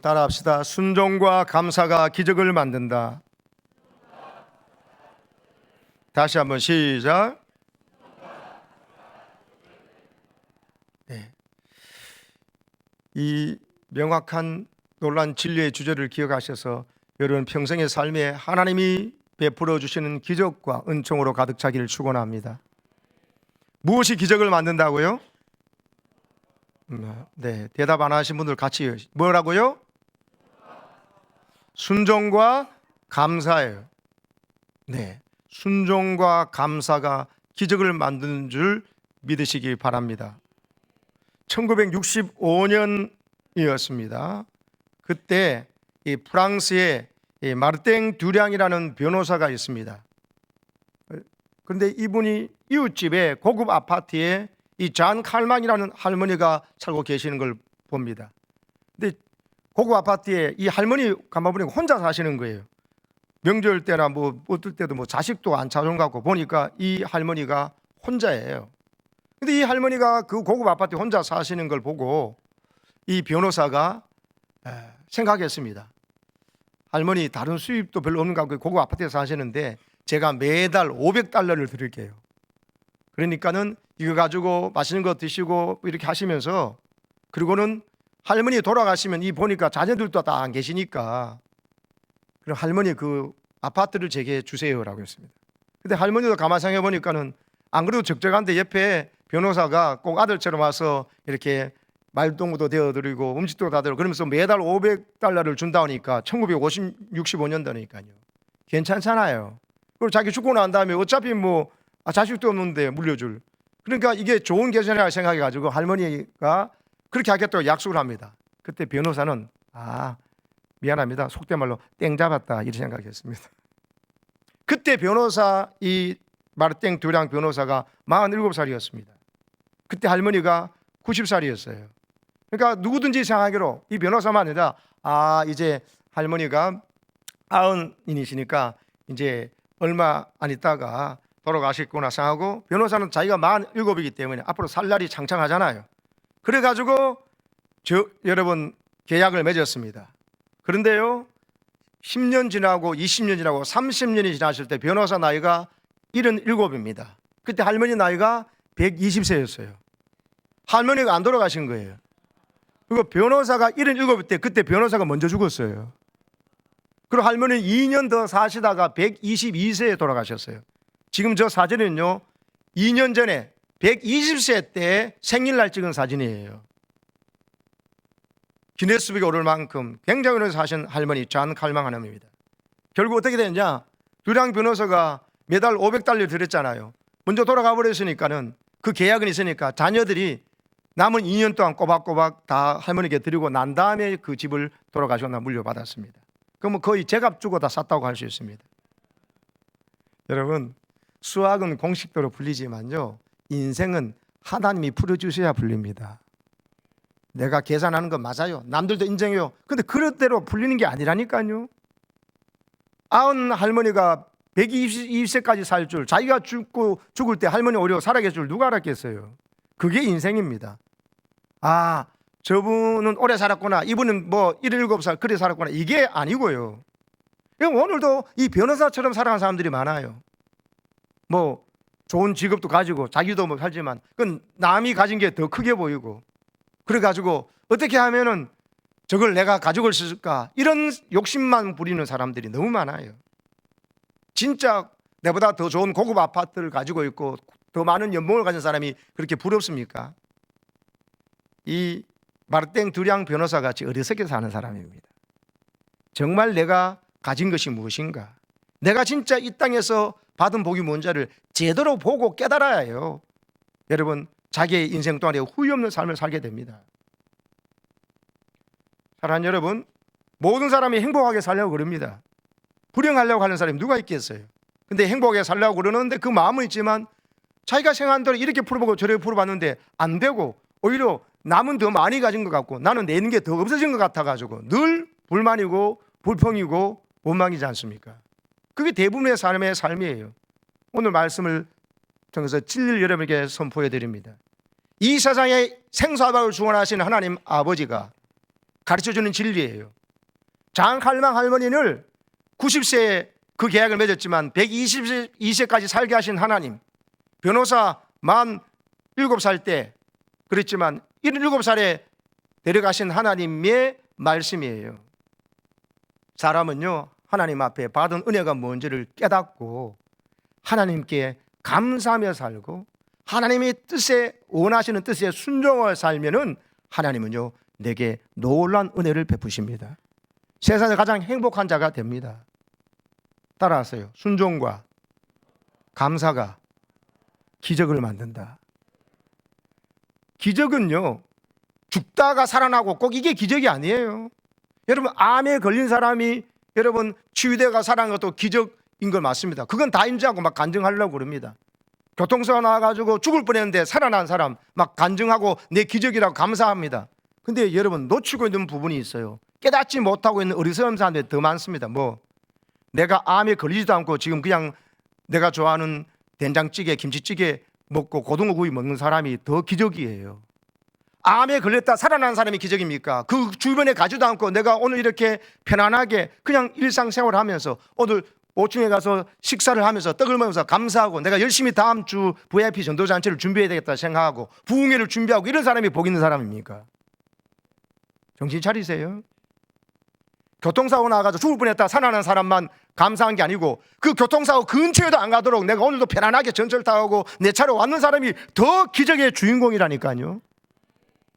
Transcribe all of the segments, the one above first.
따라합시다. 순종과 감사가 기적을 만든다. 다시 한번 시작. 네. 이 명확한 놀란 진리의 주제를 기억하셔서 여러분 평생의 삶에 하나님이 베풀어 주시는 기적과 은총으로 가득 차기를 축원합니다. 무엇이 기적을 만든다고요? 네, 대답 안 하신 분들 같이 뭐라고요? 순종과 감사예요. 네, 순종과 감사가 기적을 만드는 줄 믿으시기 바랍니다. 1965년이었습니다. 그때 이 프랑스에 이 마르땡 듀량이라는 변호사가 있습니다. 그런데 이분이 이웃집에 고급 아파트에 이 잔 칼만이라는 할머니가 살고 계시는 걸 봅니다. 근데 고급 아파트에 이 할머니 가만 보니까 혼자 사시는 거예요. 명절 때나 뭐 어떨 때도 뭐 자식도 안 찾아온 것 같고 보니까 이 할머니가 혼자예요. 근데 이 할머니가 그 고급 아파트에 혼자 사시는 걸 보고 이 변호사가 생각했습니다. 할머니 다른 수입도 별로 없는 것 같고 고급 아파트에 사시는데 제가 매달 $500를 드릴게요. 그러니까는 이거 가지고 맛있는 거 드시고 이렇게 하시면서, 그리고는 할머니 돌아가시면 이 보니까 자녀들도 다 안 계시니까 그럼 할머니 그 아파트를 제게 주세요라고 했습니다. 근데 할머니도 가만 생각해 보니까는 안 그래도 적적한데 옆에 변호사가 꼭 아들처럼 와서 이렇게 말동무도 되어드리고 음식도 다 드리고 그러면서 매달 $500를 준다 하니까 1965년도니까요. 괜찮잖아요. 그리고 자기 죽고 난 다음에 어차피 뭐 자식도 없는데 물려줄. 그러니까 이게 좋은 계산이라고 생각해가지고 할머니가 그렇게 하겠다고 약속을 합니다. 그때 변호사는 미안합니다. 속된 말로 땡 잡았다 이렇게 생각했습니다. 그때 변호사 이 마르땡 듀랑 변호사가 47살이었습니다. 그때 할머니가 90살이었어요. 그러니까 누구든지 생각하기로 이 변호사만 아니라 이제 할머니가 90이시니까 이제 얼마 안 있다가 돌아가셨구나 생각하고, 변호사는 자기가 47이기 때문에 앞으로 살 날이 창창하잖아요. 그래가지고 여러분 계약을 맺었습니다. 그런데요 10년 지나고 20년 지나고 30년이 지났을 때 변호사 나이가 77입니다. 그때 할머니 나이가 120세였어요. 할머니가 안 돌아가신 거예요. 그리고 변호사가 77일 때 그때 변호사가 먼저 죽었어요. 그리고 할머니는 2년 더 사시다가 122세에 돌아가셨어요. 지금 저 사진은요 2년 전에 120세 때 생일날 찍은 사진이에요. 기네스북에 오를 만큼 굉장히 오래 사신 할머니 잔 칼망 할머니입니다. 결국 어떻게 됐냐, 듀랑 변호사가 매달 $500 드렸잖아요. 먼저 돌아가 버렸으니까는 그 계약은 있으니까 자녀들이 남은 2년 동안 꼬박꼬박 다 할머니께 드리고 난 다음에 그 집을 돌아가셨나 물려받았습니다. 그러면 거의 제값 주고 다 샀다고 할 수 있습니다. 여러분 수학은 공식대로 풀리지만요 인생은 하나님이 풀어주셔야 풀립니다. 내가 계산하는 건 맞아요. 남들도 인정해요. 근데 그릇대로 풀리는 게 아니라니까요. 90 할머니가 122세까지 살 줄, 자기가 죽을 때 할머니 오히려 살아계실 줄 누가 알았겠어요. 그게 인생입니다. 저분은 오래 살았구나, 이분은 뭐 77살 그래 살았구나, 이게 아니고요. 오늘도 이 변호사처럼 살아가는 사람들이 많아요. 뭐 좋은 직업도 가지고 자기도 뭐 살지만 그건 남이 가진 게 더 크게 보이고, 그래가지고 어떻게 하면은 저걸 내가 가지고 있을까, 이런 욕심만 부리는 사람들이 너무 많아요. 진짜 내보다 더 좋은 고급 아파트를 가지고 있고 더 많은 연봉을 가진 사람이 그렇게 부럽습니까? 이 마르땡 듀랑 변호사 같이 어리석게 사는 사람입니다. 정말 내가 가진 것이 무엇인가, 내가 진짜 이 땅에서 받은 복이 뭔지를 제대로 보고 깨달아야 해요. 여러분 자기의 인생 동안에 후회 없는 삶을 살게 됩니다. 사랑하는 여러분, 모든 사람이 행복하게 살려고 그럽니다. 불행하려고 하는 사람이 누가 있겠어요. 근데 행복하게 살려고 그러는데 그 마음은 있지만 자기가 생각한 대로 이렇게 풀어보고 저렇게 풀어봤는데 안 되고 오히려 남은 더 많이 가진 것 같고 나는 내는 게 더 없어진 것 같아가지고 늘 불만이고 불평이고 원망이지 않습니까? 그게 대부분의 삶의 삶이에요. 오늘 말씀을 통해서 진리를 여러분에게 선포해 드립니다. 이 세상에 생사박을 주관하시는 하나님 아버지가 가르쳐주는 진리예요. 장칼망 할머니를 90세에 그 계약을 맺었지만 122세까지 살게 하신 하나님, 변호사 만 7살 때 그랬지만 77살에 데려가신 하나님의 말씀이에요. 사람은요, 하나님 앞에 받은 은혜가 뭔지를 깨닫고 하나님께 감사하며 살고 하나님의 뜻에, 원하시는 뜻에 순종하여 살면은 하나님은요, 내게 놀라운 은혜를 베푸십니다. 세상에서 가장 행복한 자가 됩니다. 따라하세요. 순종과 감사가 기적을 만든다. 기적은요, 죽다가 살아나고 꼭 이게 기적이 아니에요. 여러분, 암에 걸린 사람이 여러분 치유되가 살아난 것도 기적인 거 맞습니다. 그건 다 인정하고 막 간증하려고 그럽니다. 교통사고 나와가지고 죽을 뻔했는데 살아난 사람 막 간증하고 내 기적이라고 감사합니다. 근데 여러분 놓치고 있는 부분이 있어요. 깨닫지 못하고 있는 어리석은 사람들이 더 많습니다. 내가 암에 걸리지도 않고 지금 그냥 내가 좋아하는 된장찌개, 김치찌개 먹고 고등어구이 먹는 사람이 더 기적이에요. 암에 걸렸다 살아난 사람이 기적입니까? 그 주변에 가지도 않고 내가 오늘 이렇게 편안하게 그냥 일상생활을 하면서 오늘 5층에 가서 식사를 하면서 떡을 먹으면서 감사하고 내가 열심히 다음 주 VIP 전도잔치를 준비해야 되겠다 생각하고 부흥회를 준비하고 이런 사람이 복 있는 사람입니까? 정신 차리세요. 교통사고 나가서 죽을 뻔했다 살아난 사람만 감사한 게 아니고 그 교통사고 근처에도 안 가도록 내가 오늘도 편안하게 전철 타고 내 차로 왔는 사람이 더 기적의 주인공이라니까요.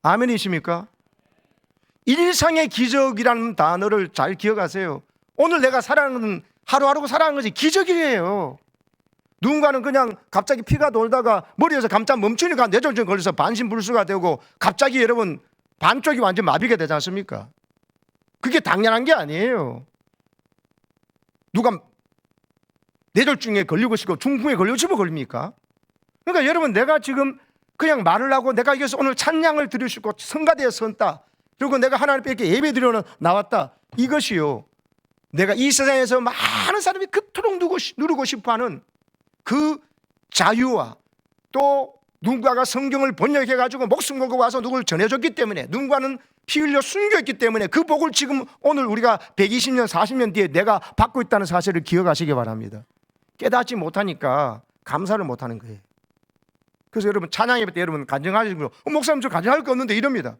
아멘이십니까? 일상의 기적이라는 단어를 잘 기억하세요. 오늘 내가 살아가는 하루하루 살아가는 것이 기적이에요. 누군가는 그냥 갑자기 피가 돌다가 머리에서 깜짝 멈추니까 뇌졸중 걸려서 반신불수가 되고 갑자기 여러분 반쪽이 완전 마비가 되지 않습니까? 그게 당연한 게 아니에요. 누가 뇌졸중에 걸리고 싶고 중풍에 걸리고 싶어 걸립니까? 그러니까 여러분 내가 지금 그냥 말을 하고 내가 여기서 오늘 찬양을 드릴 수 있고 성가대에 선다 그리고 내가 하나님께 예배 드리러 나왔다 이것이요 내가 이 세상에서 많은 사람이 그토록 누르고 싶어하는 그 자유와 또 누군가가 성경을 번역해가지고 목숨 걸고 와서 누굴 전해줬기 때문에 누군가는 피 흘려 숨겨있기 때문에 그 복을 지금 오늘 우리가 120년 40년 뒤에 내가 받고 있다는 사실을 기억하시기 바랍니다. 깨닫지 못하니까 감사를 못하는 거예요. 그래서 여러분 찬양 예배 때 여러분 간증하시고 목사님 저 간증할 거 없는데 이럽니다.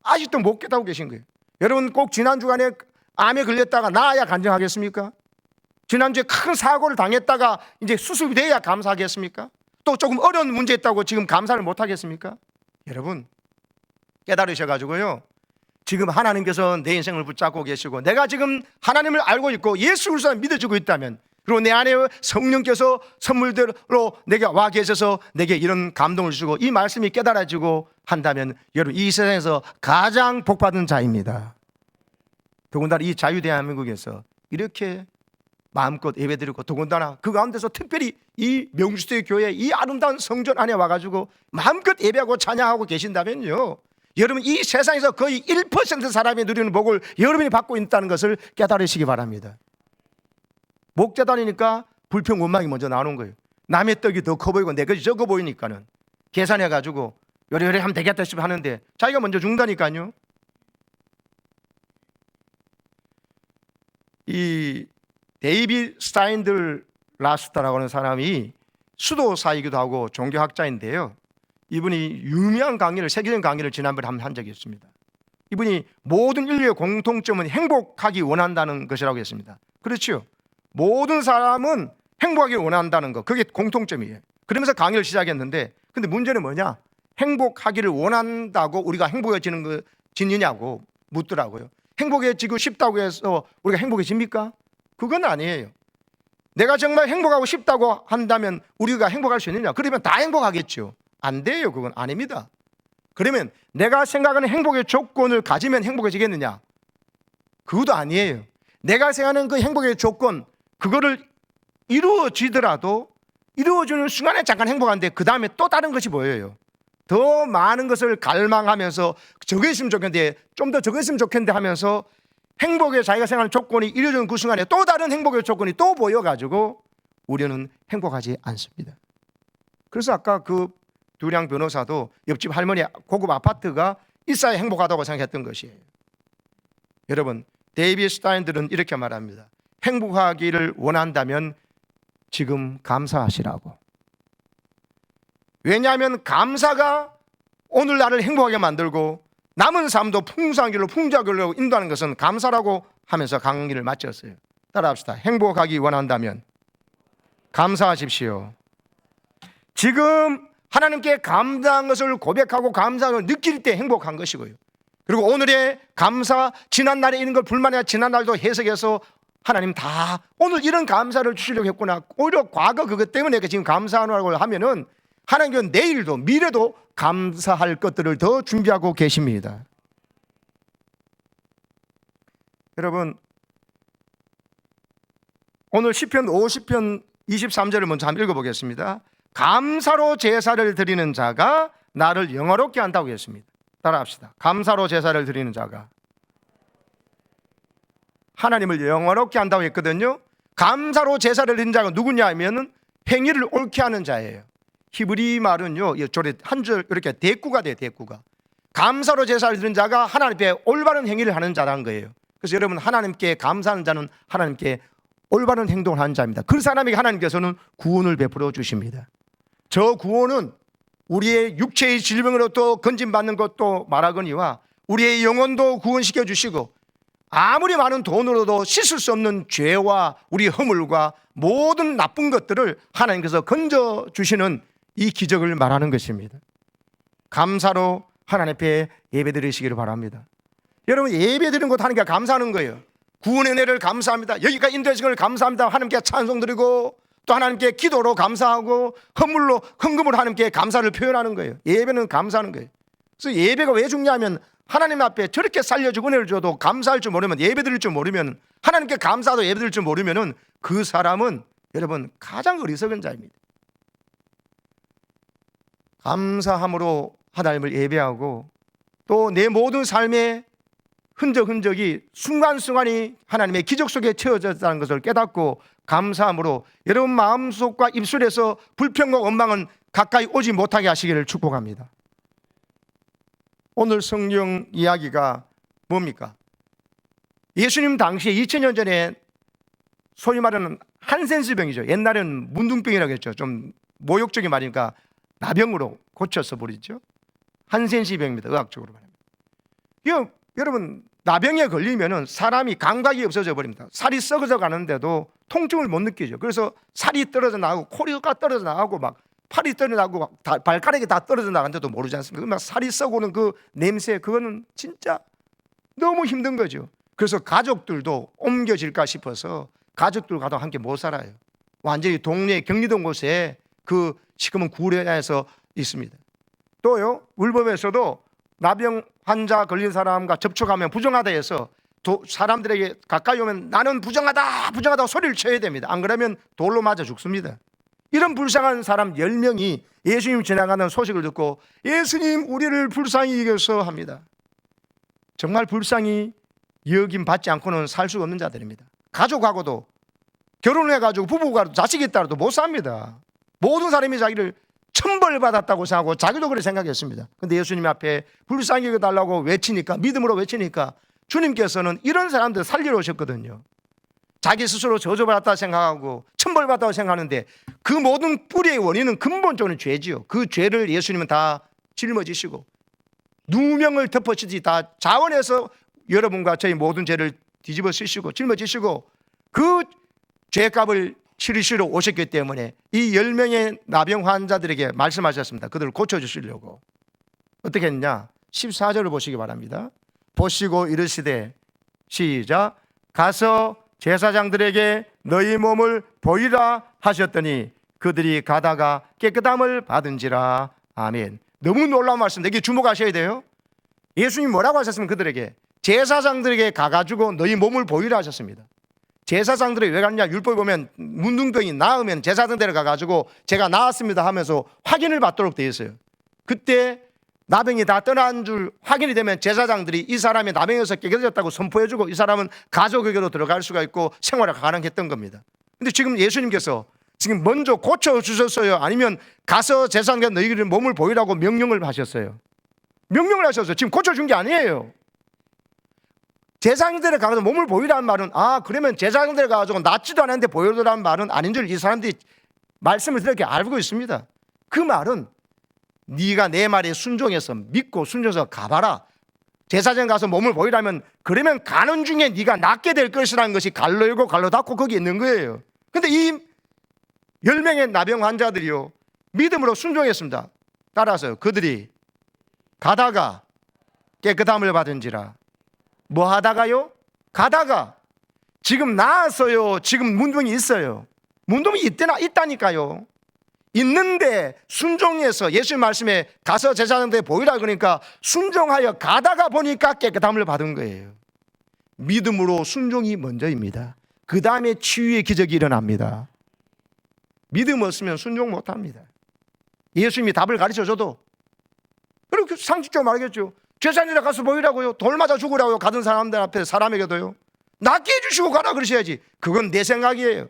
아직도 못 깨닫고 계신 거예요. 여러분 꼭 지난 주간에 암에 걸렸다가 나아야 간증하겠습니까? 지난주에 큰 사고를 당했다가 이제 수습이 돼야 감사하겠습니까? 또 조금 어려운 문제 있다고 지금 감사를 못 하겠습니까? 여러분 깨달으셔가지고요 지금 하나님께서 내 인생을 붙잡고 계시고 내가 지금 하나님을 알고 있고 예수 그리스도를 믿어주고 있다면 그리고 내 안에 성령께서 선물대로 내게 와 계셔서 내게 이런 감동을 주고 이 말씀이 깨달아지고 한다면 여러분 이 세상에서 가장 복받은 자입니다. 더군다나 이 자유대한민국에서 이렇게 마음껏 예배드리고 더군다나 그 가운데서 특별히 이 명주시대 교회 이 아름다운 성전 안에 와가지고 마음껏 예배하고 찬양하고 계신다면요 여러분 이 세상에서 거의 1% 사람이 누리는 복을 여러분이 받고 있다는 것을 깨달으시기 바랍니다. 목자다니까 불평 원망이 먼저 나오는 거예요. 남의 떡이 더 커 보이고 내 것이 적어 보이니까는 계산해가지고 요래요래 하면 되겠다 싶어 하는데 자기가 먼저 죽는다니까요. 이 데이빗 스타인들 라스타라고 하는 사람이 수도사이기도 하고 종교학자인데요. 이분이 유명한 강의를 세계적인 강의를 지난번에 한 적이 있습니다. 이분이 모든 인류의 공통점은 행복하기 원한다는 것이라고 했습니다. 그렇죠. 모든 사람은 행복하기를 원한다는 것 그게 공통점이에요. 그러면서 강의를 시작했는데 근데 문제는 뭐냐 행복하기를 원한다고 우리가 행복해지느냐고 묻더라고요. 행복해지고 싶다고 해서 우리가 행복해집니까? 그건 아니에요. 내가 정말 행복하고 싶다고 한다면 우리가 행복할 수 있느냐? 그러면 다 행복하겠죠. 안 돼요. 그건 아닙니다. 그러면 내가 생각하는 행복의 조건을 가지면 행복해지겠느냐? 그것도 아니에요. 내가 생각하는 그 행복의 조건 그거를 이루어지더라도 이루어지는 순간에 잠깐 행복한데 그 다음에 또 다른 것이 보여요. 더 많은 것을 갈망하면서 저거 있으면 좋겠는데 좀 더 저거 있으면 좋겠는데 하면서 행복의 자기가 생각하는 조건이 이루어지는 그 순간에 또 다른 행복의 조건이 또 보여가지고 우리는 행복하지 않습니다. 그래서 아까 그 두량 변호사도 옆집 할머니 고급 아파트가 있어야 행복하다고 생각했던 것이에요. 여러분, 데이비드 스타인들은 이렇게 말합니다. 행복하기를 원한다면 지금 감사하시라고. 왜냐하면 감사가 오늘 나를 행복하게 만들고 남은 삶도 풍성한 길로 풍족한 길로 인도하는 것은 감사라고 하면서 강의를 마쳤어요. 따라합시다. 행복하기 원한다면 감사하십시오. 지금 하나님께 감사한 것을 고백하고 감사를 느낄 때 행복한 것이고요. 그리고 오늘의 감사, 지난날에 있는 걸 불만이야 지난날도 해석해서 하나님 다 오늘 이런 감사를 주시려고 했구나. 오히려 과거 그것 때문에 지금 감사하라고 하면은 하나님은 내일도 미래도 감사할 것들을 더 준비하고 계십니다. 여러분, 오늘 시편 50편 23절을 먼저 한번 읽어보겠습니다. 감사로 제사를 드리는 자가 나를 영화롭게 한다고 했습니다. 따라합시다. 감사로 제사를 드리는 자가 하나님을 영화롭게 한다고 했거든요. 감사로 제사를 드리는 자가 누구냐 하면 행위를 옳게 하는 자예요. 히브리 말은요, 한 줄 이렇게 대꾸가 돼요. 대꾸가. 감사로 제사를 드리는 자가 하나님 앞에 올바른 행위를 하는 자라는 거예요. 그래서 여러분, 하나님께 감사하는 자는 하나님께 올바른 행동을 하는 자입니다. 그 사람에게 하나님께서는 구원을 베풀어 주십니다. 저 구원은 우리의 육체의 질병으로부터 건진받는 것도 말하거니와 우리의 영혼도 구원시켜 주시고 아무리 많은 돈으로도 씻을 수 없는 죄와 우리 허물과 모든 나쁜 것들을 하나님께서 건져 주시는 이 기적을 말하는 것입니다. 감사로 하나님 앞에 예배 드리시기를 바랍니다. 여러분, 예배 드리는 것 하나님께 감사하는 거예요. 구원의 은혜를 감사합니다. 여기까지 인도하신 걸 감사합니다. 하나님께 찬송 드리고 또 하나님께 기도로 감사하고 헌물로 헌금으로 하나님께 감사를 표현하는 거예요. 예배는 감사하는 거예요. 그래서 예배가 왜 중요하면 하나님 앞에 저렇게 살려주고 은혜를 줘도 감사할 줄 모르면, 예배 드릴 줄 모르면, 하나님께 감사하도 예배 드릴 줄 모르면 그 사람은 여러분 가장 어리석은 자입니다. 감사함으로 하나님을 예배하고 또 내 모든 삶의 흔적이 순간순간이 하나님의 기적 속에 채워졌다는 것을 깨닫고 감사함으로 여러분 마음속과 입술에서 불평과 원망은 가까이 오지 못하게 하시기를 축복합니다. 오늘 성경 이야기가 뭡니까? 예수님 당시에 2000년 전에 소위 말하는 한센스 병이죠. 옛날에는 문둥병이라고 했죠. 좀 모욕적인 말이니까 나병으로 고쳐서 버리죠. 한센시 병입니다. 의학적으로 말하면. 여러분, 나병에 걸리면은 사람이 감각이 없어져 버립니다. 살이 썩어져 가는데도 통증을 못 느끼죠. 그래서 살이 떨어져 나가고 코리가 떨어져 나가고 막 팔이 떨어져 나가고 발가락이 다 떨어져 나간데도 모르지 않습니까? 막 살이 썩어오는 그 냄새, 그거는 진짜 너무 힘든 거죠. 그래서 가족들도 옮겨질까 싶어서 가족들과도 함께 못 살아요. 완전히 동네 격리된 곳에 그 지금은 구례에서 있습니다. 또요, 울범에서도 나병 환자 걸린 사람과 접촉하면 부정하다 해서 사람들에게 가까이 오면 나는 부정하다 소리를 쳐야 됩니다. 안 그러면 돌로 맞아 죽습니다. 이런 불쌍한 사람 10명이 예수님 지나가는 소식을 듣고 예수님 우리를 불쌍히 여겨서 합니다. 정말 불쌍히 여김 받지 않고는 살 수가 없는 자들입니다. 가족하고도 결혼을 해가지고 부부가 자식이 있다라도 못 삽니다. 모든 사람이 자기를 천벌받았다고 생각하고 자기도 그렇게 생각했습니다. 그런데 예수님 앞에 불쌍히 여겨달라고 외치니까, 믿음으로 외치니까 주님께서는 이런 사람들 살리러 오셨거든요. 자기 스스로 저주받았다 생각하고 천벌받았다고 생각하는데 그 모든 뿌리의 원인은 근본적으로 죄지요. 그 죄를 예수님은 다 짊어지시고 누명을 덮어치지 다 자원해서 여러분과 저희 모든 죄를 뒤집어 쓰시고 짊어지시고 그 죄값을 치르시러 오셨기 때문에 이 10명의 나병 환자들에게 말씀하셨습니다. 그들을 고쳐주시려고. 어떻게 했냐? 14절을 보시기 바랍니다. 보시고 이르시되, 시작, 가서 제사장들에게 너희 몸을 보이라 하셨더니 그들이 가다가 깨끗함을 받은지라. 아멘. 너무 놀라운 말씀인데 이게 주목하셔야 돼요. 예수님 뭐라고 하셨습니까? 그들에게 제사장들에게 가가지고 너희 몸을 보이라 하셨습니다. 제사장들이 왜 갔냐? 율법에 보면 문둥병이 나으면 제사장 데려가가지고 제가 나았습니다 하면서 확인을 받도록 되어 있어요. 그때 나병이 다 떠난 줄 확인이 되면 제사장들이 이 사람이 나병에서 깨끗해졌다고 선포해주고 이 사람은 가족에게로 들어갈 수가 있고 생활이 가능했던 겁니다. 근데 지금 예수님께서 지금 먼저 고쳐주셨어요? 아니면 가서 제사장께 너희들 몸을 보이라고 명령을 하셨어요? 명령을 하셨어요. 지금 고쳐준 게 아니에요. 제사장들에 가서 몸을 보이라는 말은 그러면 제사장들에 가서 낫지도 않았는데 보여달라는 말은 아닌 줄 이 사람들이 말씀을 들었게 알고 있습니다. 그 말은 네가 내 말에 순종해서 믿고 순종해서 가봐라. 제사장 가서 몸을 보이라면 그러면 가는 중에 네가 낫게 될 것이라는 것이 갈로 열고 갈로 닫고 거기 있는 거예요. 근데 이 10명의 나병 환자들이요 믿음으로 순종했습니다. 따라서 그들이 가다가 깨끗함을 받은지라. 뭐 하다가요? 가다가. 지금 나았어요? 지금 문둥이 있어요? 문둥이 있다니까요. 있는데 순종해서 예수님 말씀에 가서 제사장들에 보이라 그러니까 순종하여 가다가 보니까 깨끗함을 받은 거예요. 믿음으로 순종이 먼저입니다. 그 다음에 치유의 기적이 일어납니다. 믿음 없으면 순종 못합니다. 예수님이 답을 가르쳐줘도 그렇게 상식적으로 말하겠죠. 제사장들에 가서 보이라고요. 돌 맞아 죽으라고요. 가던 사람들 앞에 사람에게도요. 낫게 해주시고 가라 그러셔야지. 그건 내 생각이에요.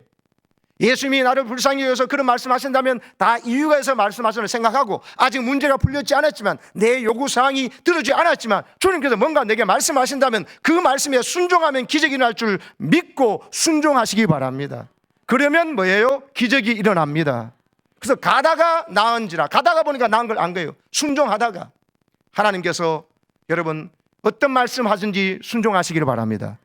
예수님이 나를 불쌍히 여겨서 그런 말씀하신다면 다 이유가 있어 말씀하시는 생각하고 아직 문제가 풀렸지 않았지만 내 요구사항이 들어지지 않았지만 주님께서 뭔가 내게 말씀하신다면 그 말씀에 순종하면 기적이 날 줄 믿고 순종하시기 바랍니다. 그러면 뭐예요? 기적이 일어납니다. 그래서 가다가 나은지라. 가다가 보니까 나은 걸 안 거예요. 순종하다가. 하나님께서 여러분 어떤 말씀 하든지 순종하시기를 바랍니다.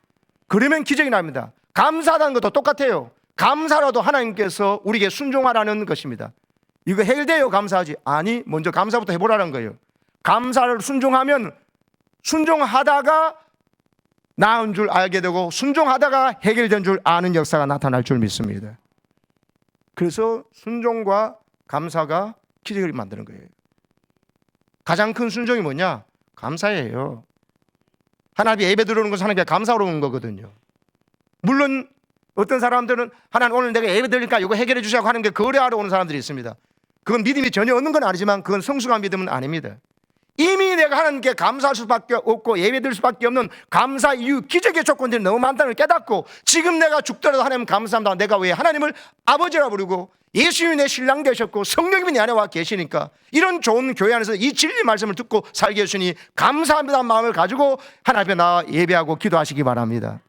그러면 기적이 납니다. 감사하다는 것도 똑같아요. 감사라도 하나님께서 우리에게 순종하라는 것입니다. 이거 해결돼요? 감사하지? 아니, 먼저 감사부터 해보라는 거예요. 감사를 순종하면 순종하다가 나은 줄 알게 되고 순종하다가 해결된 줄 아는 역사가 나타날 줄 믿습니다. 그래서 순종과 감사가 기적을 만드는 거예요. 가장 큰 순종이 뭐냐? 감사예요. 하나님이 예배 들어오는 것은 하나님께 감사로 오는 거거든요. 물론 어떤 사람들은 하나님 오늘 내가 예배 드리니까 이거 해결해 주시라고 하는 게 거래하러 오는 사람들이 있습니다. 그건 믿음이 전혀 없는 건 아니지만 그건 성숙한 믿음은 아닙니다. 이미 내가 하나님께 감사할 수밖에 없고 예배 드릴 수밖에 없는 감사 이유 기적의 조건들이 너무 많다는 걸 깨닫고 지금 내가 죽더라도 하나님 감사합니다. 내가 왜 하나님을 아버지라 부르고 예수님이 내 신랑 되셨고 성령님이 내 안에 와 계시니까 이런 좋은 교회 안에서 이 진리 말씀을 듣고 살게 해주시니 감사합니다는 마음을 가지고 하나님 앞에 나와 예배하고 기도하시기 바랍니다.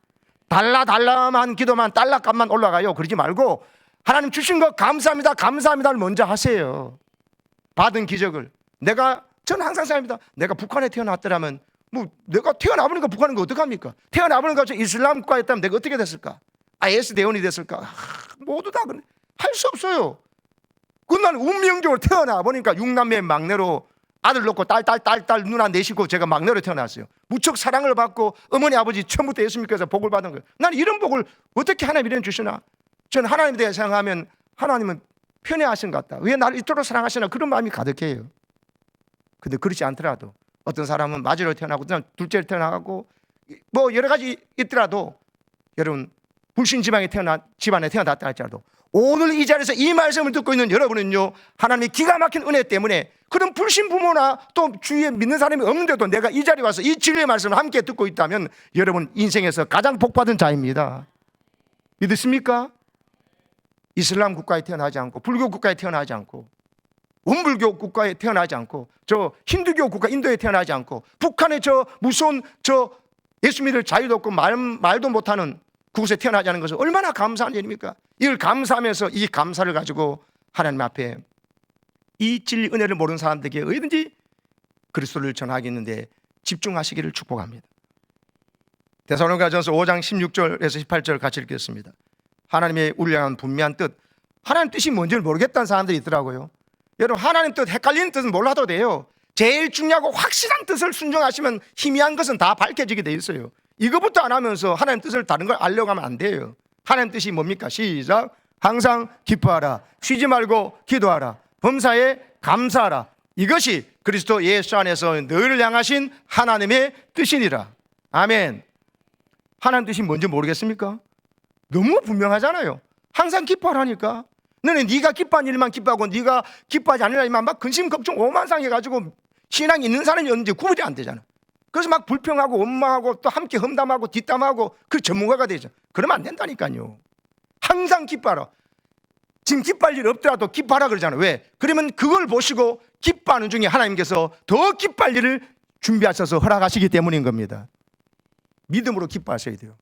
달라만 기도만 달러값만 올라가요. 그러지 말고 하나님 주신 거 감사합니다. 감사합니다를 먼저 하세요. 받은 기적을 저는 항상 생각합니다. 내가 북한에 태어났더라면 내가 태어나보니까 북한인 거 어떡합니까? 태어나보니까 이슬람 국가였다면 내가 어떻게 됐을까? IS 대원이 됐을까? 모두 다 할 수 없어요. 그날 운명적으로 태어나보니까 6남매의 막내로 아들 놓고 딸 누나 내시고 제가 막내로 태어났어요. 무척 사랑을 받고 어머니 아버지 처음부터 예수님께서 복을 받은 거예요. 나는 이런 복을 어떻게 하나님이 이런 주시나? 저는 하나님에 대해 생각하면 하나님은 편애하신 것 같다. 왜 나를 이토록 사랑하시나 그런 마음이 가득해요. 근데 그렇지 않더라도 어떤 사람은 마지로 태어나고 둘째로 태어나고 뭐 여러 가지 있더라도 여러분 불신집안에 집안에 태어났다 할지라도 오늘 이 자리에서 이 말씀을 듣고 있는 여러분은요 하나님의 기가 막힌 은혜 때문에 그런 불신 부모나 또 주위에 믿는 사람이 없는데도 내가 이 자리에 와서 이 진리의 말씀을 함께 듣고 있다면 여러분 인생에서 가장 복받은 자입니다. 믿으십니까? 이슬람 국가에 태어나지 않고 불교 국가에 태어나지 않고 원불교 국가에 태어나지 않고 저 힌두교 국가 인도에 태어나지 않고 북한의 저 무서운 저 예수 믿을 자유도 없고 말도 못하는 그곳에 태어나지 않은 것은 얼마나 감사한 일입니까? 이걸 감사하면서 이 감사를 가지고 하나님 앞에 이 진리 은혜를 모르는 사람들에게 어디든지 그리스도를 전하겠는데 집중하시기를 축복합니다. 데살로니가전서 5장 16절에서 18절 같이 읽겠습니다. 하나님의 우리를 향한 분명한 뜻, 하나님 뜻이 뭔지를 모르겠다는 사람들이 있더라고요. 여러분 하나님 뜻 헷갈리는 뜻은 몰라도 돼요. 제일 중요하고 확실한 뜻을 순종하시면 희미한 것은 다 밝혀지게 돼 있어요. 이거부터 안 하면서 하나님 뜻을 다른 걸 알려고 하면 안 돼요. 하나님 뜻이 뭡니까? 시작. 항상 기뻐하라. 쉬지 말고 기도하라. 범사에 감사하라. 이것이 그리스도 예수 안에서 너희를 향하신 하나님의 뜻이니라. 아멘. 하나님 뜻이 뭔지 모르겠습니까? 너무 분명하잖아요. 항상 기뻐하라니까. 너는 네가 기뻐한 일만 기뻐하고 네가 기뻐하지 않는 일만 막 근심 걱정 오만상해가지고 신앙이 있는 사람이 없는지 구분이 안 되잖아. 그래서 막 불평하고 원망하고 또 함께 험담하고 뒷담하고 그 전문가가 되죠. 그러면 안 된다니까요. 항상 기뻐하라. 지금 기뻐할 일 없더라도 기뻐하라 그러잖아요. 왜? 그러면 그걸 보시고 기뻐하는 중에 하나님께서 더 기뻐할 일을 준비하셔서 허락하시기 때문인 겁니다. 믿음으로 기뻐하셔야 돼요.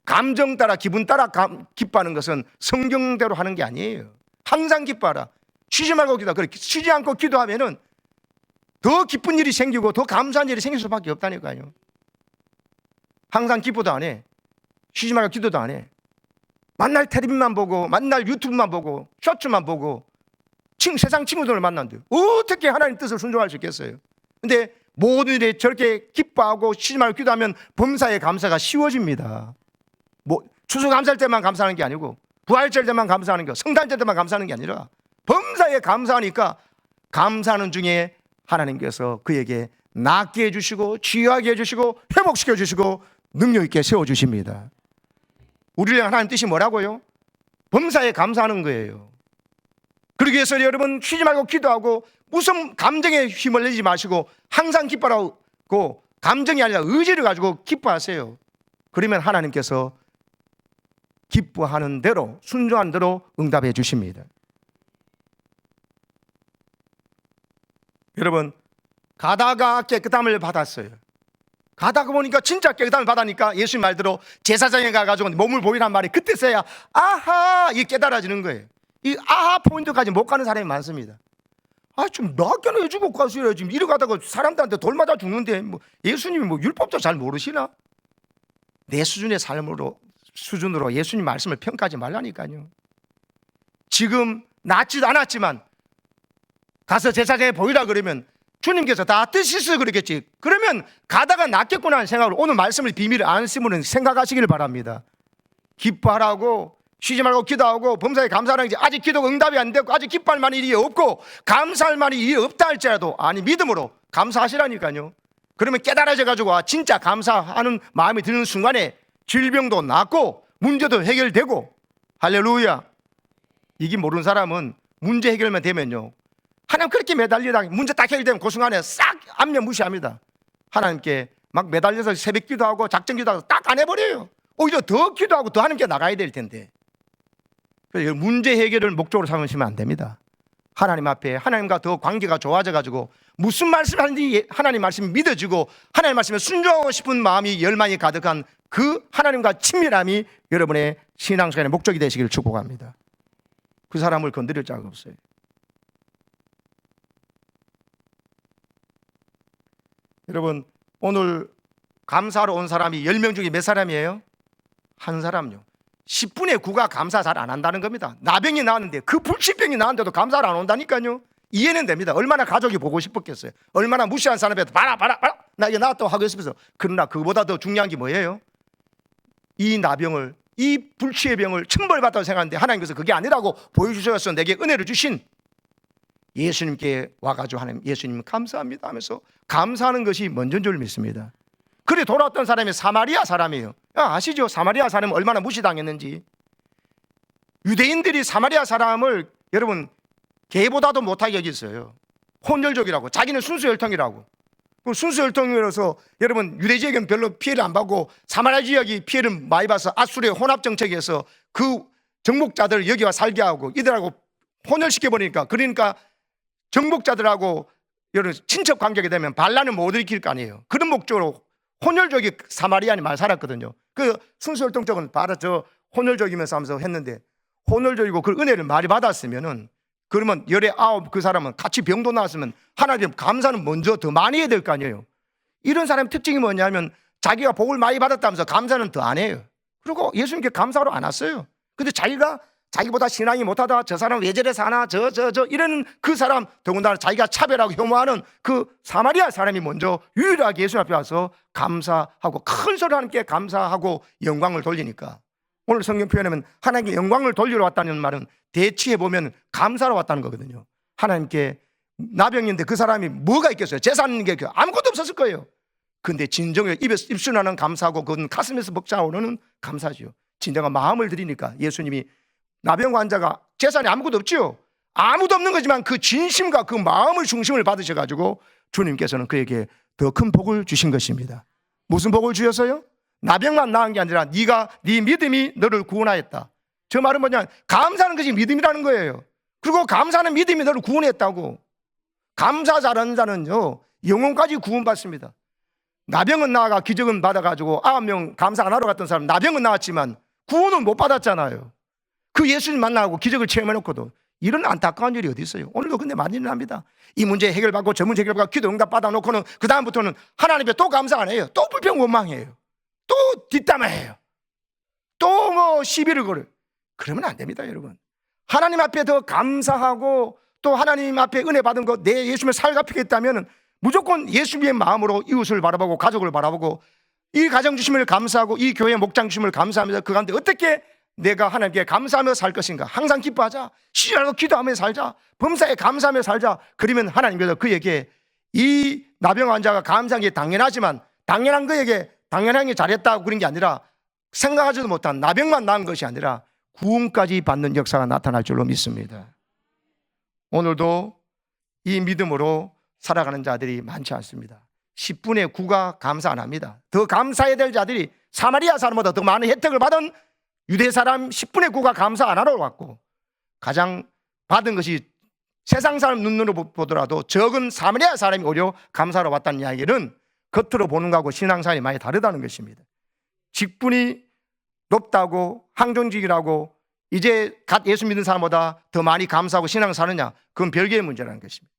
감정 따라 기분 따라 기뻐하는 것은 성경대로 하는 게 아니에요. 항상 기뻐하라. 쉬지 말고 기도하라. 그렇게 쉬지 않고 기도하면은 더 기쁜 일이 생기고 더 감사한 일이 생길 수밖에 없다니까요. 항상 기도도 안 해. 쉬지 말고 기도도 안 해. 만날 텔레비만 보고 만날 유튜브만 보고 쇼츠만 보고 세상 친구들을 만난대요. 어떻게 하나님 뜻을 순종할 수 있겠어요? 근데 모든 일에 저렇게 기뻐하고 쉬지 말고 기도하면 범사의 감사가 쉬워집니다. 추수감사할 때만 감사하는 게 아니고 부활절 때만 감사하는 게, 성탄절 때만 감사하는 게 아니라 범사에 감사하니까 감사하는 중에 하나님께서 그에게 낫게 해주시고 치유하게 해주시고 회복시켜 주시고 능력 있게 세워주십니다. 우리를 하나님 뜻이 뭐라고요? 범사에 감사하는 거예요. 그러기 위해서 여러분 쉬지 말고 기도하고 무슨 감정에 휘말리지 마시고 항상 기뻐하고 감정이 아니라 의지를 가지고 기뻐하세요. 그러면 하나님께서 기뻐하는 대로 순종하는 대로 응답해 주십니다. 여러분 가다가 깨끗함을 받았어요. 가다가 보니까 진짜 깨끗함을 받으니까 예수님 말대로 제사장에 가가지고 몸을 보이란 말이 그때서야 아하 이게 깨달아지는 거예요. 이 아하 포인트까지 못 가는 사람이 많습니다. 좀 낫게는 해주고 가세요. 지금 이러 가다가 사람들한테 돌 맞아 죽는데 예수님이 율법도 잘 모르시나? 내 수준의 수준으로 예수님 말씀을 평가하지 말라니까요. 지금 낫지도 않았지만 가서 제사장에 보이라 그러면 주님께서 다 뜻이서 그러겠지. 그러면 가다가 낫겠구나 하는 생각으로 오늘 말씀을 비밀을 안 쓰면 생각하시길 바랍니다. 기뻐하라고 쉬지 말고 기도하고 범사에 감사하는 게 아직 기도가 응답이 안 됐고 아직 기뻐할 만한 일이 없고 감사할 만한 일이 없다 할지라도 믿음으로 감사하시라니까요. 그러면 깨달아져 가지고 진짜 감사하는 마음이 드는 순간에 질병도 낫고 문제도 해결되고 할렐루야. 이게 모르는 사람은 문제 해결만 되면요 하나님 그렇게 매달리다가 문제 딱 해결되면 그 순간에 싹 안면 무시합니다. 하나님께 막 매달려서 새벽 기도하고 작전 기도하고 딱 안 해버려요. 오히려 더 기도하고 더 하는 게 나가야 될 텐데. 그래서 문제 해결을 목적으로 삼으시면 안 됩니다. 하나님 앞에 하나님과 더 관계가 좋아져 가지고 무슨 말씀을 하는지 하나님 말씀이 믿어지고 하나님 말씀에 순종하고 싶은 마음이 열망이 가득한 그 하나님과 친밀함이 여러분의 신앙생활의 목적이 되시기를 축복합니다. 그 사람을 건드릴 자가 없어요. 여러분 오늘 감사하러 온 사람이 10명 중에 몇 사람이에요? 한 사람요. 10분의 9가 감사 잘 안 한다는 겁니다. 나병이 나왔는데 그 불치병이 나왔는데도 감사를 안 온다니까요. 이해는 됩니다. 얼마나 가족이 보고 싶었겠어요. 얼마나 무시한 사람한테 봐라 나 이거 나왔다고 하고 싶어서. 그러나 그보다 더 중요한 게 뭐예요? 이 나병을 이 불치의 병을 천벌받다고 생각하는데 하나님께서 그게 아니라고 보여주셔서 내게 은혜를 주신 예수님께 와가지고 하나님 예수님 감사합니다 하면서 감사하는 것이 먼저인 줄 믿습니다. 그래 돌아왔던 사람이 사마리아 사람이에요. 아시죠? 사마리아 사람은 얼마나 무시당했는지. 유대인들이 사마리아 사람을 여러분 개보다도 못하게 여겼어요. 혼혈족이라고. 자기는 순수혈통이라고. 순수혈통이라서 여러분 유대 지역은 별로 피해를 안 받고 사마리아 지역이 피해를 많이 봐서 아수르의 혼합 정책에서 그 정복자들을 여기와 살게 하고 이들하고 혼혈시켜버리니까 그러니까 정복자들하고 여러분 친척 관계가 되면 반란을 못 일으킬 거 아니에요. 그런 목적으로 혼혈족이 사마리아니 많이 살았거든요. 그 순수혈통 쪽은 바로 저 혼혈족이면서 하면서 했는데 혼혈족이고 그 은혜를 많이 받았으면은 그러면 19 그 사람은 같이 병도 나왔으면 하나님 감사는 먼저 더 많이 해야 될 거 아니에요. 이런 사람의 특징이 뭐냐면 자기가 복을 많이 받았다면서 감사는 더 안 해요. 그리고 예수님께 감사하러 안 왔어요. 근데 자기보다 신앙이 못하다 저 사람 왜 저래 사나 저 이런 그 사람 더군다나 자기가 차별하고 혐오하는 그 사마리아 사람이 먼저 유일하게 예수 앞에 와서 감사하고 큰 소리로 하나님께 감사하고 영광을 돌리니까 오늘 성경 표현하면 하나님께 영광을 돌리러 왔다는 말은 대치해보면 감사로 왔다는 거거든요. 하나님께 나병인데 그 사람이 뭐가 있겠어요? 재산 게 아무것도 없었을 거예요. 근데 진정에 입술하는 감사하고 그건 가슴에서 벅차오르는 감사죠. 진정한 마음을 드리니까 예수님이 나병 환자가 재산이 아무것도 없지요. 아무도 없는 거지만 그 진심과 그 마음을 중심을 받으셔가지고 주님께서는 그에게 더 큰 복을 주신 것입니다. 무슨 복을 주셨어요? 나병만 나은 게 아니라 네 믿음이 너를 구원하였다. 저 말은 뭐냐? 감사하는 것이 믿음이라는 거예요. 그리고 감사하는 믿음이 너를 구원했다고. 감사 잘하는 자는요 영혼까지 구원받습니다. 나병은 나아가 기적은 받아가지고 9명 감사 안 하러 갔던 사람 나병은 나왔지만 구원은 못 받았잖아요. 그 예수님 만나고 기적을 체험해놓고도 이런 안타까운 일이 어디 있어요? 오늘도 근데 많이 일어납니다. 이 문제 해결받고 저 문제 해결받고 기도 응답 받아놓고는 그 다음부터는 하나님 앞에 또 감사 안 해요. 또 불평 원망해요. 또 뒷담화해요. 또 뭐 시비를 걸어요. 그러면 안 됩니다, 여러분. 하나님 앞에 더 감사하고 또 하나님 앞에 은혜 받은 거 내 예수님을 살갑히겠다면 무조건 예수님의 마음으로 이웃을 바라보고 가족을 바라보고 이 가정 주심을 감사하고 이 교회 목장 주심을 감사하면서 그 가운데 어떻게 내가 하나님께 감사하며 살 것인가. 항상 기뻐하자. 쉬지 말고 기도하며 살자. 범사에 감사하며 살자. 그러면 하나님께서 그에게 이 나병 환자가 감사한 게 당연하지만 당연한 그에게 당연한 게 잘했다고 그런 게 아니라 생각하지도 못한 나병만 나은 것이 아니라 구원까지 받는 역사가 나타날 줄로 믿습니다. 오늘도 이 믿음으로 살아가는 자들이 많지 않습니다. 10분의 9가 감사 안 합니다. 더 감사해야 될 자들이 사마리아 사람보다 더 많은 혜택을 받은 유대 사람 10분의 9가 감사 안 하러 왔고 가장 받은 것이 세상 사람 눈으로 보더라도 적은 사마리아 사람이 오히려 감사하러 왔다는 이야기는 겉으로 보는 것하고 신앙생활이 많이 다르다는 것입니다. 직분이 높다고 항존직이라고 이제 갓 예수 믿는 사람보다 더 많이 감사하고 신앙을 사느냐, 그건 별개의 문제라는 것입니다.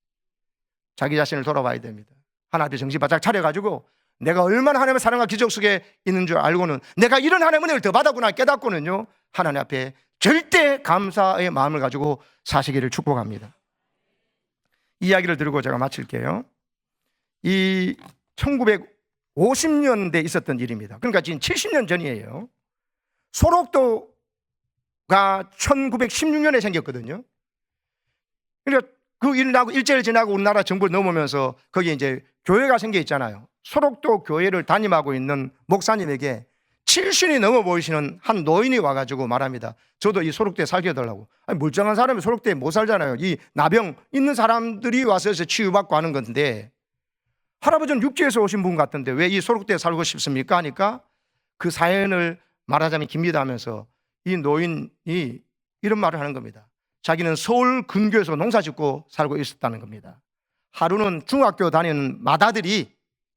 자기 자신을 돌아봐야 됩니다. 하나님 앞에 정신 바짝 차려가지고 내가 얼마나 하나님의 사랑과 기적 속에 있는 줄 알고는 내가 이런 하나님의 은혜를 더 받았구나 깨닫고는요, 하나님 앞에 절대 감사의 마음을 가지고 사시기를 축복합니다. 이 이야기를 들고 제가 마칠게요. 이 1950년대에 있었던 일입니다. 그러니까 지금 70년 전이에요. 소록도가 1916년에 생겼거든요. 그러니까 그 일하고 일제를 지나고 우리나라 정부를 넘으면서 거기에 이제 교회가 생겨 있잖아요. 소록도 교회를 담임하고 있는 목사님에게 70이 넘어 보이시는 한 노인이 와가지고 말합니다. 저도 이 소록도에 살게 해달라고. 아니, 멀쩡한 사람이 소록도에 못 살잖아요. 이 나병 있는 사람들이 와서 치유받고 하는 건데 할아버지는 육지에서 오신 분 같은데 왜 이 소록도에 살고 싶습니까? 하니까 그 사연을 말하자면 깁니다 하면서 이 노인이 이런 말을 하는 겁니다. 자기는 서울 근교에서 농사 짓고 살고 있었다는 겁니다. 하루는 중학교 다니는 맏아들이,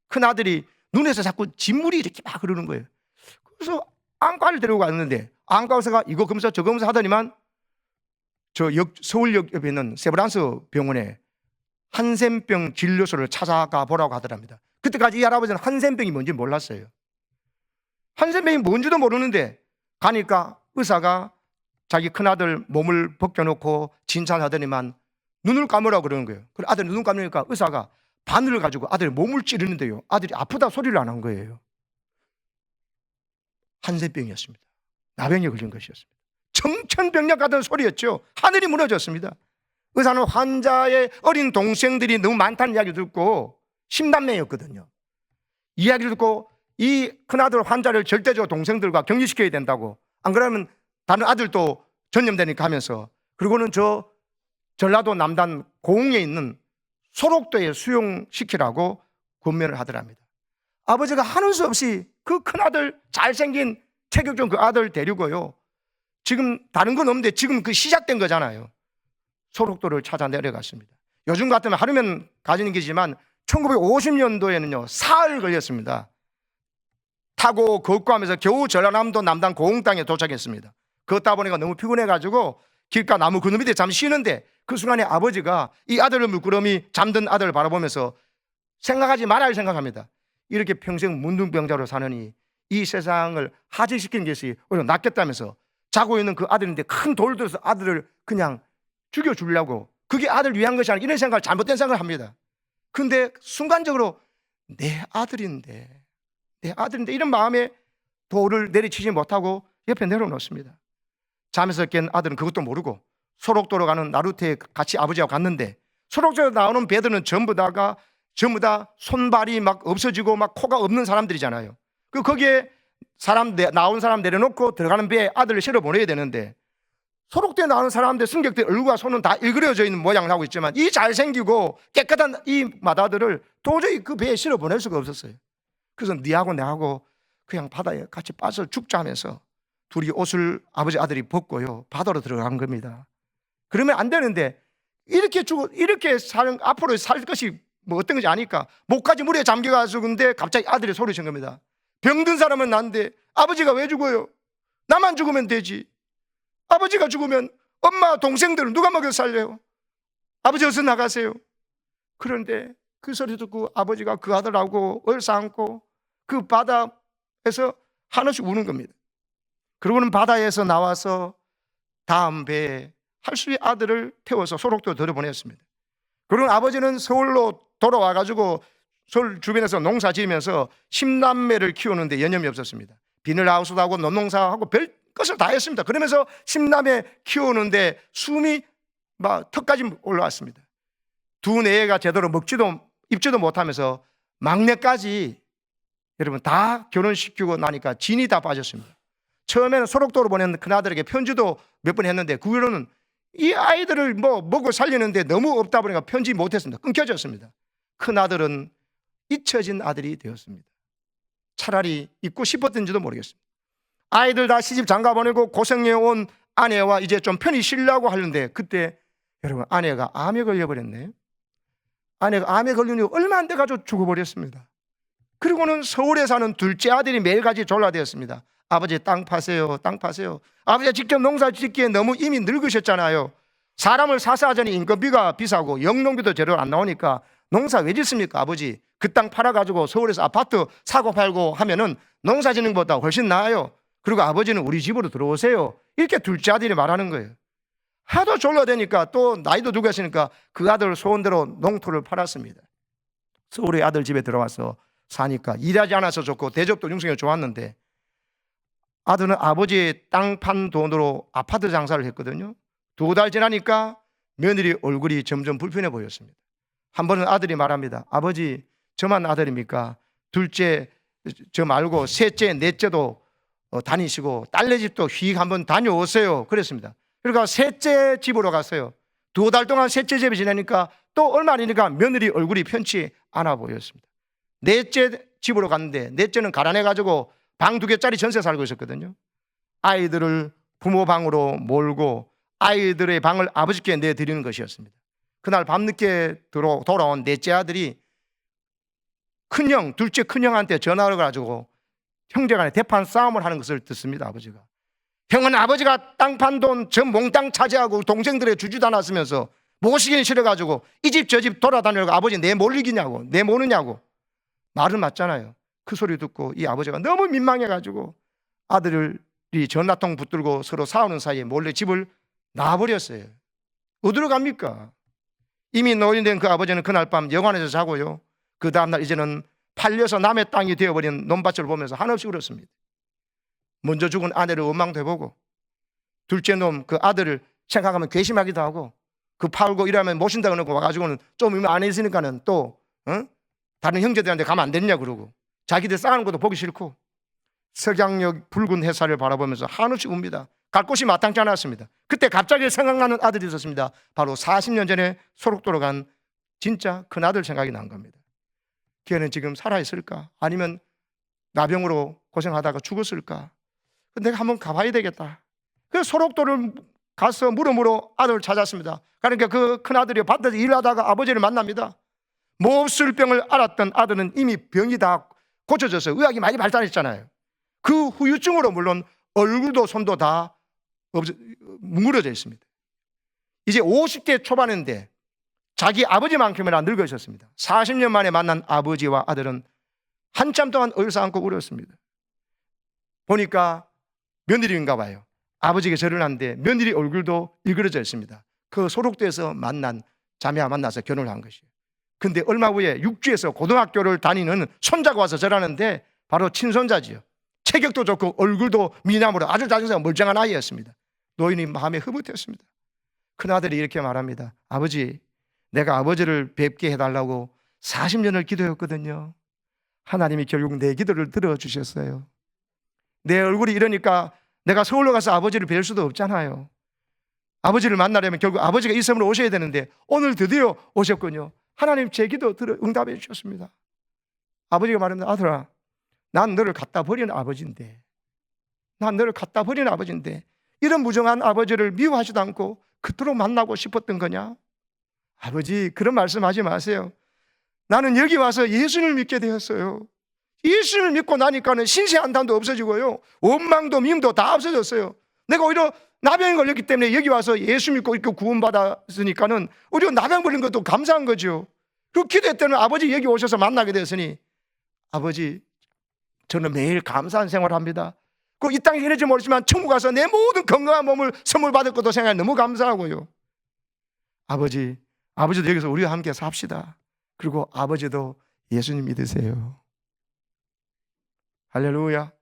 큰아들이 눈에서 자꾸 진물이 이렇게 막 흐르는 거예요. 그래서 안과를 데리고 갔는데 안과 의사가 이거 검사 저 검사 하더니만 서울역 옆에 있는 세브란스 병원에 한센병 진료소를 찾아가 보라고 하더랍니다. 그때까지 이 할아버지는 한센병이 뭔지 몰랐어요. 한센병이 뭔지도 모르는데 가니까 의사가 자기 큰아들 몸을 벗겨놓고 진찰하더니만 눈을 감으라고 그러는 거예요. 그래 아들 눈 감으니까 의사가 바늘을 가지고 아들의 몸을 찌르는데요, 아들이 아프다 소리를 안 한 거예요. 한센병이었습니다. 나병에 걸린 것이었습니다. 청천벽력 같은 소리였죠. 하늘이 무너졌습니다. 의사는 환자의 어린 동생들이 너무 많다는 이야기를 듣고 10남매였거든요. 이야기를 듣고 이 큰아들 환자를 절대적으로 동생들과 격리시켜야 된다고, 안 그러면 다른 아들도 전염되니까 하면서, 그리고는 저 전라도 남단 고흥에 있는 소록도에 수용시키라고 권면을 하더랍니다. 아버지가 하는 수 없이 그 큰아들, 잘생긴 체격 좋은 그 아들 데리고요, 지금 다른 건 없는데 지금 그 시작된 거잖아요. 소록도를 찾아 내려갔습니다. 요즘 같으면 하루면 가지는 길이지만 1950년도에는요 사흘 걸렸습니다. 타고 걷고 하면서 겨우 전라남도 남단 고흥 땅에 도착했습니다. 걷다 보니까 너무 피곤해가지고 길가 나무 그늘 밑에 잠시 쉬는데 그 순간에 아버지가 이 아들을 물끄러미 잠든 아들을 바라보면서 생각하지 말아야 생각합니다. 이렇게 평생 문둥병자로 사느니 이 세상을 하직시키는 것이 오히려 낫겠다면서 자고 있는 그 아들인데 큰 돌 들어서 아들을 그냥 죽여주려고, 그게 아들 위한 것이 아니라 이런 생각을, 잘못된 생각을 합니다. 근데 순간적으로 내 아들인데 이런 마음에 돌을 내리치지 못하고 옆에 내려놓습니다. 잠에서 깬 아들은 그것도 모르고 소록도로 가는 나루트에 같이 아버지하고 갔는데, 소록도에 나오는 배들은 전부 다 손발이 막 없어지고 막 코가 없는 사람들이잖아요. 거기에 나온 사람 내려놓고 들어가는 배에 아들을 실어 보내야 되는데, 소록도에 나오는 사람들 승객들 얼굴과 손은 다 일그러져 있는 모양을 하고 있지만 이 잘생기고 깨끗한 이 맏아들을 도저히 그 배에 실어 보낼 수가 없었어요. 그래서 니하고 내하고 그냥 바다에 같이 빠져 죽자 하면서 둘이 옷을 아버지 아들이 벗고요 바다로 들어간 겁니다. 그러면 안 되는데 이렇게 앞으로 살 것이 뭐 어떤 건지 아니까 목까지 물에 잠겨가지고 근데 갑자기 아들이 소리친 겁니다. 병든 사람은 난데 아버지가 왜 죽어요? 나만 죽으면 되지. 아버지가 죽으면 엄마 동생들은 누가 먹여 살려요? 아버지 어서 나가세요. 그런데 그 소리 듣고 아버지가 그 아들하고 얼싸안고 그 바다에서 한없이 우는 겁니다. 그러고는 바다에서 나와서 다음 배에 할수의 아들을 태워서 소록도로 들여보냈습니다. 그리고 아버지는 서울로 돌아와가지고 서울 주변에서 농사 지으면서 10남매를 키우는데 여념이 없었습니다. 비닐하우스도 하고 논농사하고 별 것을 다 했습니다. 그러면서 10남매 키우는데 숨이 막 턱까지 올라왔습니다. 두 애가 제대로 먹지도 입지도 못하면서 막내까지 여러분 다 결혼시키고 나니까 진이 다 빠졌습니다. 처음에는 소록도로 보낸 큰아들에게 편지도 몇 번 했는데 그 후로는 이 아이들을 뭐 먹고 살리는데 너무 없다 보니까 편지 못했습니다. 끊겨졌습니다. 큰아들은 잊혀진 아들이 되었습니다. 차라리 잊고 싶었던지도 모르겠습니다. 아이들 다 시집 장가 보내고 고생해온 아내와 이제 좀 편히 쉬려고 하는데 그때 여러분 아내가 암에 걸려버렸네요. 아내가 암에 걸린 후 얼마 안 돼가지고 죽어버렸습니다. 그리고는 서울에 사는 둘째 아들이 매일같이 졸라대었습니다. 아버지 땅 파세요, 땅 파세요. 아버지가 직접 농사 짓기에 너무 이미 늙으셨잖아요. 사람을 사서 하자니 인건비가 비싸고 영농비도 제대로 안 나오니까 농사 왜 짓습니까 아버지? 그 땅 팔아가지고 서울에서 아파트 사고 팔고 하면은 농사 짓는 것보다 훨씬 나아요. 그리고 아버지는 우리 집으로 들어오세요. 이렇게 둘째 아들이 말하는 거예요. 하도 졸라대니까 또 나이도 들고 했으니까 그 아들 소원대로 농토를 팔았습니다. 서울의 아들 집에 들어와서 사니까 일하지 않아서 좋고 대접도 융성이 좋았는데 아들은 아버지의 땅 판 돈으로 아파트 장사를 했거든요. 2달 지나니까 며느리 얼굴이 점점 불편해 보였습니다. 한 번은 아들이 말합니다. 아버지 저만 아들입니까? 둘째 저 말고 셋째 넷째도 다니시고 딸네 집도 휙 한번 다녀오세요. 그랬습니다. 그러니까 셋째 집으로 갔어요. 2달 동안 셋째 집에 지내니까 또 얼마 아니니까 며느리 얼굴이 편치 않아 보였습니다. 넷째 집으로 갔는데 넷째는 가난해가지고 방 2개짜리 전세 살고 있었거든요. 아이들을 부모 방으로 몰고 아이들의 방을 아버지께 내드리는 것이었습니다. 그날 밤늦게 돌아온 넷째 아들이 큰형, 둘째 큰형한테 전화를 가지고 형제간에 대판 싸움을 하는 것을 듣습니다. 아버지가. 형은 아버지가 땅 판 돈 저 몽땅 차지하고 동생들의 주지도 않았으면서 모시기는 싫어가지고 이 집 저 집 돌아다니려고 아버지 내 몰리기냐고 내 모르냐고 말은 맞잖아요. 그 소리 듣고 이 아버지가 너무 민망해가지고 아들이 전화통 붙들고 서로 싸우는 사이에 몰래 집을 나와버렸어요. 어디로 갑니까? 이미 노인된 그 아버지는 그날 밤 영안에서 자고요. 그 다음날 이제는 팔려서 남의 땅이 되어버린 논밭을 보면서 한없이 울었습니다. 먼저 죽은 아내를 원망도 해보고 둘째 놈 그 아들을 생각하면 괘씸하기도 하고 그 팔고 일하면 모신다 그러고 와가지고는 좀 안 했으니까는 또 다른 형제들한테 가면 안 됐냐 그러고 자기들 싸우는 것도 보기 싫고 석양역 붉은 햇살을 바라보면서 한없이 웁니다. 갈 곳이 마땅치 않았습니다. 그때 갑자기 생각나는 아들이 있었습니다. 바로 40년 전에 소록도로 간 진짜 큰 아들 생각이 난 겁니다. 걔는 지금 살아있을까? 아니면 나병으로 고생하다가 죽었을까? 내가 한번 가봐야 되겠다. 그래서 소록도를 가서 물음으로 아들을 찾았습니다. 그러니까 그 큰아들이 밭에서 일하다가 아버지를 만납니다. 몹쓸 병을 앓았던 아들은 이미 병이 다 고쳐져서 의학이 많이 발달했잖아요. 그 후유증으로 물론 얼굴도 손도 다 뭉그러져 있습니다. 이제 50대 초반인데 자기 아버지만큼이나 늙으셨습니다. 40년 만에 만난 아버지와 아들은 한참 동안 얼싸안고 울었습니다. 보니까 며느리인가 봐요. 아버지가 절을 하는데 며느리 얼굴도 일그러져 있습니다. 그 소록도에서 만난 자매와 만나서 결혼을 한 것이에요. 근데 얼마 후에 육지에서 고등학교를 다니는 손자가 와서 절하는데 바로 친손자지요. 체격도 좋고 얼굴도 미남으로 아주 잘생겨서 멀쩡한 아이였습니다. 노인이 마음에 흐뭇했습니다. 큰아들이 이렇게 말합니다. 아버지, 내가 아버지를 뵙게 해달라고 40년을 기도했거든요. 하나님이 결국 내 기도를 들어주셨어요. 내 얼굴이 이러니까 내가 서울로 가서 아버지를 뵐 수도 없잖아요. 아버지를 만나려면 결국 아버지가 이 섬으로 오셔야 되는데 오늘 드디어 오셨군요. 하나님 제 기도 응답해 주셨습니다. 아버지가 말합니다. 아들아, 난 너를 갖다 버린 아버지인데 이런 무정한 아버지를 미워하지도 않고 그토록 만나고 싶었던 거냐? 아버지, 그런 말씀하지 마세요. 나는 여기 와서 예수를 믿게 되었어요. 예수를 믿고 나니까는 신세한탄도 없어지고요, 원망도 미움도 다 없어졌어요. 내가 오히려 나병에 걸렸기 때문에 여기 와서 예수 믿고 이렇게 구원받았으니까는 오히려 나병 걸린 것도 감사한 거죠. 그 기도했더니 아버지 여기 오셔서 만나게 되었으니, 아버지 저는 매일 감사한 생활을 합니다. 그 이 땅에 이래지 모르지만 천국 가서 내 모든 건강한 몸을 선물 받을 것도 생각해 너무 감사하고요. 아버지도 여기서 우리와 함께 삽시다. 그리고 아버지도 예수님 믿으세요. 할렐루야.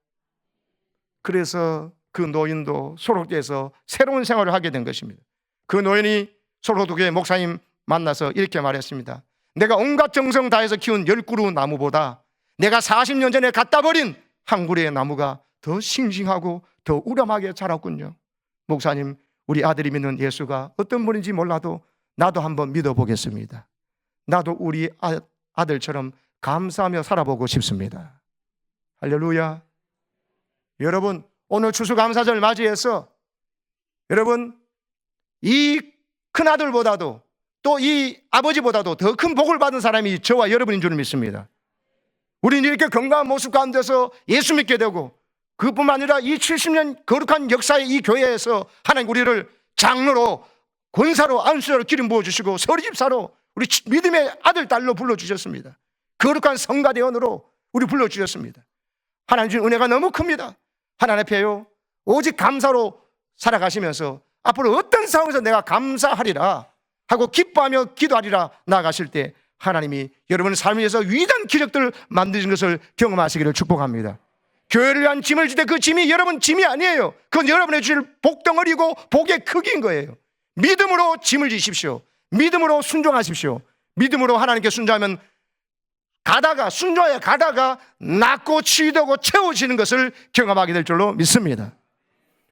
그래서 그 노인도 소록교에서 새로운 생활을 하게 된 것입니다. 그 노인이 소록교회 목사님 만나서 이렇게 말했습니다. 내가 온갖 정성 다해서 키운 10그루 나무보다 내가 40년 전에 갖다 버린 한 그루의 나무가 더 싱싱하고 더 우람하게 자랐군요. 목사님, 우리 아들이 믿는 예수가 어떤 분인지 몰라도 나도 한번 믿어보겠습니다. 나도 우리 아들처럼 감사하며 살아보고 싶습니다. 할렐루야. 여러분, 오늘 추수감사절 맞이해서 여러분, 이 큰아들보다도 또 이 아버지보다도 더 큰 복을 받은 사람이 저와 여러분인 줄 믿습니다. 우리는 이렇게 건강한 모습 가운데서 예수 믿게 되고, 그뿐만 아니라 이 70년 거룩한 역사의 이 교회에서 하나님 우리를 장로로, 권사로, 안수자로 기름 부어주시고 서리집사로 우리 믿음의 아들, 딸로 불러주셨습니다. 거룩한 성가대원으로 우리 불러주셨습니다. 하나님 주신 은혜가 너무 큽니다. 하나님 앞에요, 오직 감사로 살아가시면서 앞으로 어떤 상황에서 내가 감사하리라 하고 기뻐하며 기도하리라 나아가실 때 하나님이 여러분의 삶을 위해서 위대한 기적들을 만드신 것을 경험하시기를 축복합니다. 교회를 위한 짐을 질 때 그 짐이 여러분 짐이 아니에요. 그건 여러분의 주실 복덩어리고 복의 크기인 거예요. 믿음으로 짐을 지십시오. 믿음으로 순종하십시오. 믿음으로 하나님께 순종하면 순종하여 가다가 낫고 치유되고 채워지는 것을 경험하게 될 줄로 믿습니다.